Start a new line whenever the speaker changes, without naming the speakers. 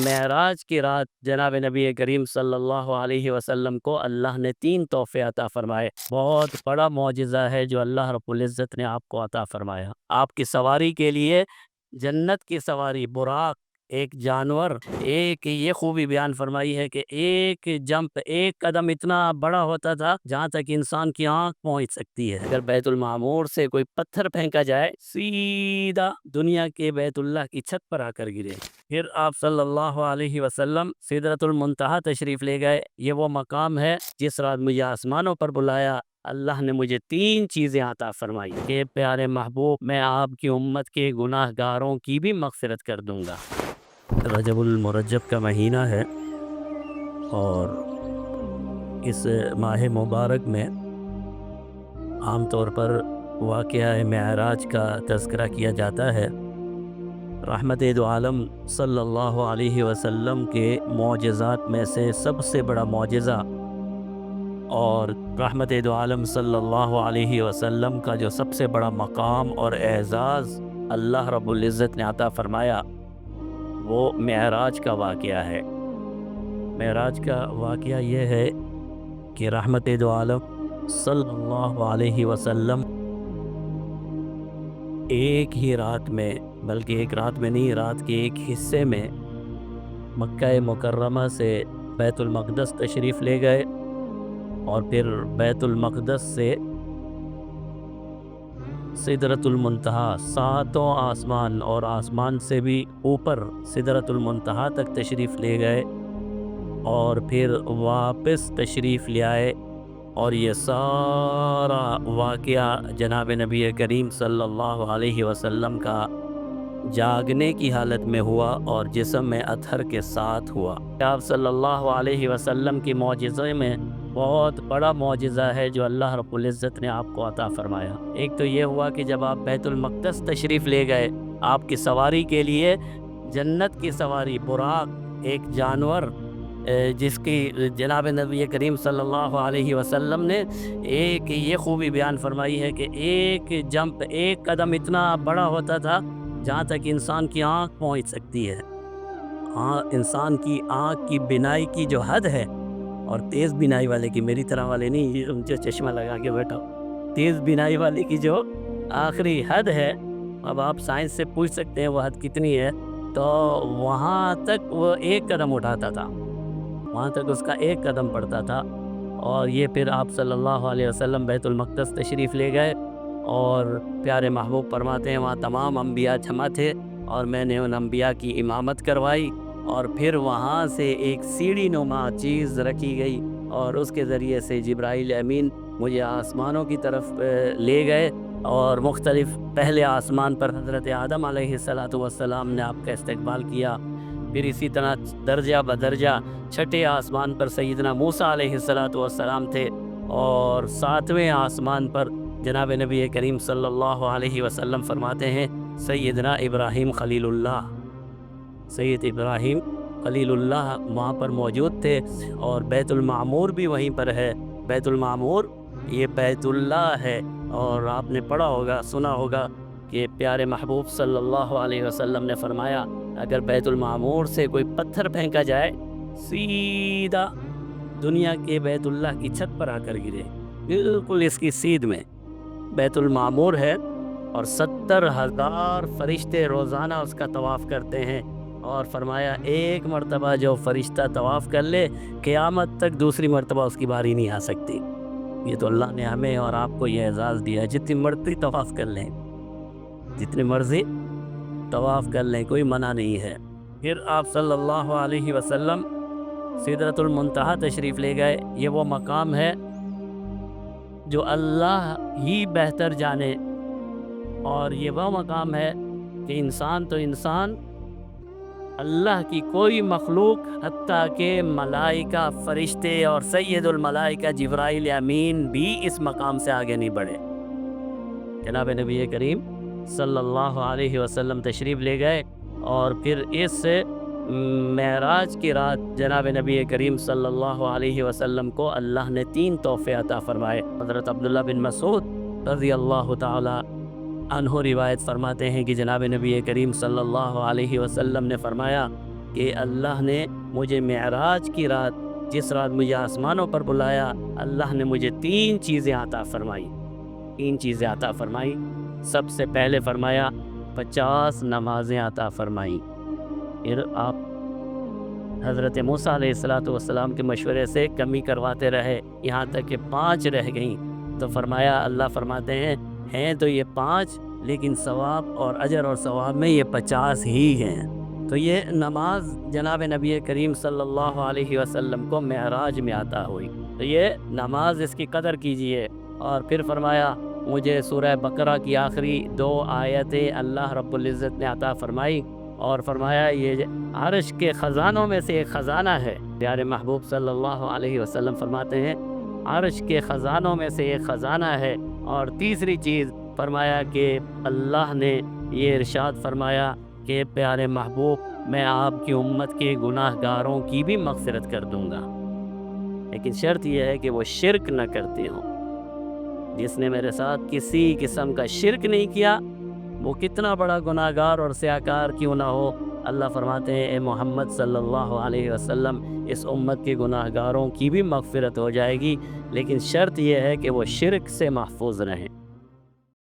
معراج کی رات جناب نبی کریم صلی اللہ علیہ وسلم کو اللہ نے 3 تحفے عطا فرمائے۔ بہت بڑا معجزہ ہے جو اللہ رب العزت نے آپ کو عطا فرمایا۔ آپ کی سواری کے لیے جنت کی سواری براق، ایک جانور، ایک یہ خوبی بیان فرمائی ہے کہ ایک جمپ، ایک قدم اتنا بڑا ہوتا تھا جہاں تک انسان کی آنکھ پہنچ سکتی ہے۔ اگر بیت المعمور سے کوئی پتھر پھینکا جائے سیدھا دنیا کے بیت اللہ کی چھت پر آ کر گرے۔ پھر آپ صلی اللہ علیہ وسلم سدرۃ المنتہا تشریف لے گئے۔ یہ وہ مقام ہے جس رات مجھے آسمانوں پر بلایا، اللہ نے مجھے 3 چیزیں عطا فرمائی کہ پیارے محبوب میں آپ کی امت کے گناہ گاروں کی بھی مغفرت کر دوں گا۔ رجب المرجب کا مہینہ ہے اور اس ماہ مبارک میں عام طور پر واقعہ معراج کا تذکرہ کیا جاتا ہے۔ رحمت دو عالم صلی اللہ علیہ وسلم کے معجزات میں سے سب سے بڑا معجزہ اور رحمت دو عالم صلی اللہ علیہ وسلم کا جو سب سے بڑا مقام اور اعزاز اللہ رب العزت نے عطا فرمایا وہ معراج کا واقعہ ہے۔ معراج کا واقعہ یہ ہے کہ رحمت دو عالم صلی اللہ علیہ وسلم ایک ہی رات میں، بلکہ ایک رات میں نہیں، رات کے ایک حصے میں مکہ مکرمہ سے بیت المقدس تشریف لے گئے اور پھر بیت المقدس سے سدرۃ المنتہا، 7 آسمان اور آسمان سے بھی اوپر سدرۃ المنتہا تک تشریف لے گئے اور پھر واپس تشریف لے آئے۔ اور یہ سارا واقعہ جناب نبی کریم صلی اللہ علیہ وسلم کا جاگنے کی حالت میں ہوا اور جسم میں اطہر کے ساتھ ہوا۔ آپ صلی اللہ علیہ وسلم کی معجزے میں بہت بڑا معجزہ ہے جو اللہ رب العزت نے آپ کو عطا فرمایا۔ ایک تو یہ ہوا کہ جب آپ بیت المقدس تشریف لے گئے، آپ کی سواری کے لیے جنت کی سواری براق، ایک جانور جس کی جناب نبی کریم صلی اللہ علیہ وسلم نے ایک یہ خوبی بیان فرمائی ہے کہ ایک جمپ، ایک قدم اتنا بڑا ہوتا تھا جہاں تک انسان کی آنکھ پہنچ سکتی ہے۔ ہاں، انسان کی آنکھ کی بینائی کی جو حد ہے، اور تیز بینائی والے کی، میری طرح والے نہیں جو چشمہ لگا کے بیٹھا، تیز بینائی والے کی جو آخری حد ہے، اب آپ سائنس سے پوچھ سکتے ہیں وہ حد کتنی ہے، تو وہاں تک وہ ایک قدم اٹھاتا تھا، وہاں تک اس کا ایک قدم پڑتا تھا۔ اور یہ پھر آپ صلی اللہ علیہ وسلم بیت المقدس تشریف لے گئے اور پیارے محبوب فرماتے ہیں وہاں تمام انبیاء جمع تھے اور میں نے ان انبیاء کی امامت کروائی، اور پھر وہاں سے ایک سیڑھی نما چیز رکھی گئی اور اس کے ذریعے سے جبرائیل امین مجھے آسمانوں کی طرف لے گئے، اور مختلف پہلے آسمان پر حضرت آدم علیہ السلام نے آپ کا استقبال کیا، پھر اسی طرح درجہ بدرجہ چھٹے آسمان پر سیدنا موسیٰ علیہ السلام تھے، اور 7ویں آسمان پر جناب نبی کریم صلی اللہ علیہ وسلم فرماتے ہیں سیدنا ابراہیم خلیل اللہ، سید ابراہیم خلیل اللہ وہاں پر موجود تھے، اور بیت المعمور بھی وہیں پر ہے۔ بیت المعمور یہ بیت اللہ ہے، اور آپ نے پڑھا ہوگا، سنا ہوگا کہ پیارے محبوب صلی اللہ علیہ وسلم نے فرمایا اگر بیت المعمور سے کوئی پتھر پھینکا جائے سیدھا دنیا کے بیت اللہ کی چھت پر آ کر گرے، بالکل اس کی سیدھ میں بیت المعمور ہے، اور 70,000 فرشتے روزانہ اس کا طواف کرتے ہیں، اور فرمایا ایک مرتبہ جو فرشتہ طواف کر لے قیامت تک دوسری مرتبہ اس کی باری نہیں آ سکتی۔ یہ تو اللہ نے ہمیں اور آپ کو یہ اعزاز دیا ہے، جتنی مرضی طواف کر لیں، جتنی مرضی طواف کر لیں، کوئی منع نہیں ہے۔ پھر آپ صلی اللہ علیہ وسلم سدرۃ المنتہا تشریف لے گئے۔ یہ وہ مقام ہے جو اللہ ہی بہتر جانے، اور یہ وہ مقام ہے کہ انسان تو انسان، اللہ کی کوئی مخلوق حتیٰ کہ ملائکہ، فرشتے اور سید الملائکہ جبرائیل امین بھی اس مقام سے آگے نہیں بڑھے۔ جناب نبی کریم صلی اللہ علیہ وسلم تشریف لے گئے، اور پھر اس معراج کی رات جناب نبی کریم صلی اللہ علیہ وسلم کو اللہ نے 3 تحفے عطا فرمائے۔ حضرت عبداللہ بن مسعود رضی اللہ تعالی عنہ روایت فرماتے ہیں کہ جناب نبی کریم صلی اللہ علیہ وسلم نے فرمایا کہ اللہ نے مجھے معراج کی رات، جس رات مجھے آسمانوں پر بلایا، اللہ نے مجھے 3 چیزیں عطا فرمائی، 3 چیزیں عطا فرمائی۔ سب سے پہلے فرمایا 50 نمازیں عطا فرمائی۔ پھر آپ حضرت موسیٰ علیہ السلام کے مشورے سے کمی کرواتے رہے، یہاں تک کہ 5 رہ گئیں، تو فرمایا، اللہ فرماتے ہیں تو یہ 5 لیکن ثواب اور اجر اور ثواب میں یہ 50 ہی ہیں۔ تو یہ نماز جناب نبی کریم صلی اللہ علیہ وسلم کو معراج میں عطا ہوئی، تو یہ نماز، اس کی قدر کیجئے۔ اور پھر فرمایا مجھے سورہ بقرہ کی آخری 2 آیتیں اللہ رب العزت نے عطا فرمائی، اور فرمایا یہ عرش کے خزانوں میں سے ایک خزانہ ہے۔ پیارے محبوب صلی اللہ علیہ وسلم فرماتے ہیں عرش کے خزانوں میں سے ایک خزانہ ہے۔ اور تیسری چیز فرمایا کہ اللہ نے یہ ارشاد فرمایا کہ پیارے محبوب میں آپ کی امت کے گناہ گاروں کی بھی مغفرت کر دوں گا، لیکن شرط یہ ہے کہ وہ شرک نہ کرتے ہوں۔ جس نے میرے ساتھ کسی قسم کا شرک نہیں کیا، وہ کتنا بڑا گناہ گار اور سیاکار کیوں نہ ہو، اللہ فرماتے ہیں اے محمد صلی اللہ علیہ وسلم اس امت کے گناہ گاروں کی بھی مغفرت ہو جائے گی، لیکن شرط یہ ہے کہ وہ شرک سے محفوظ رہیں۔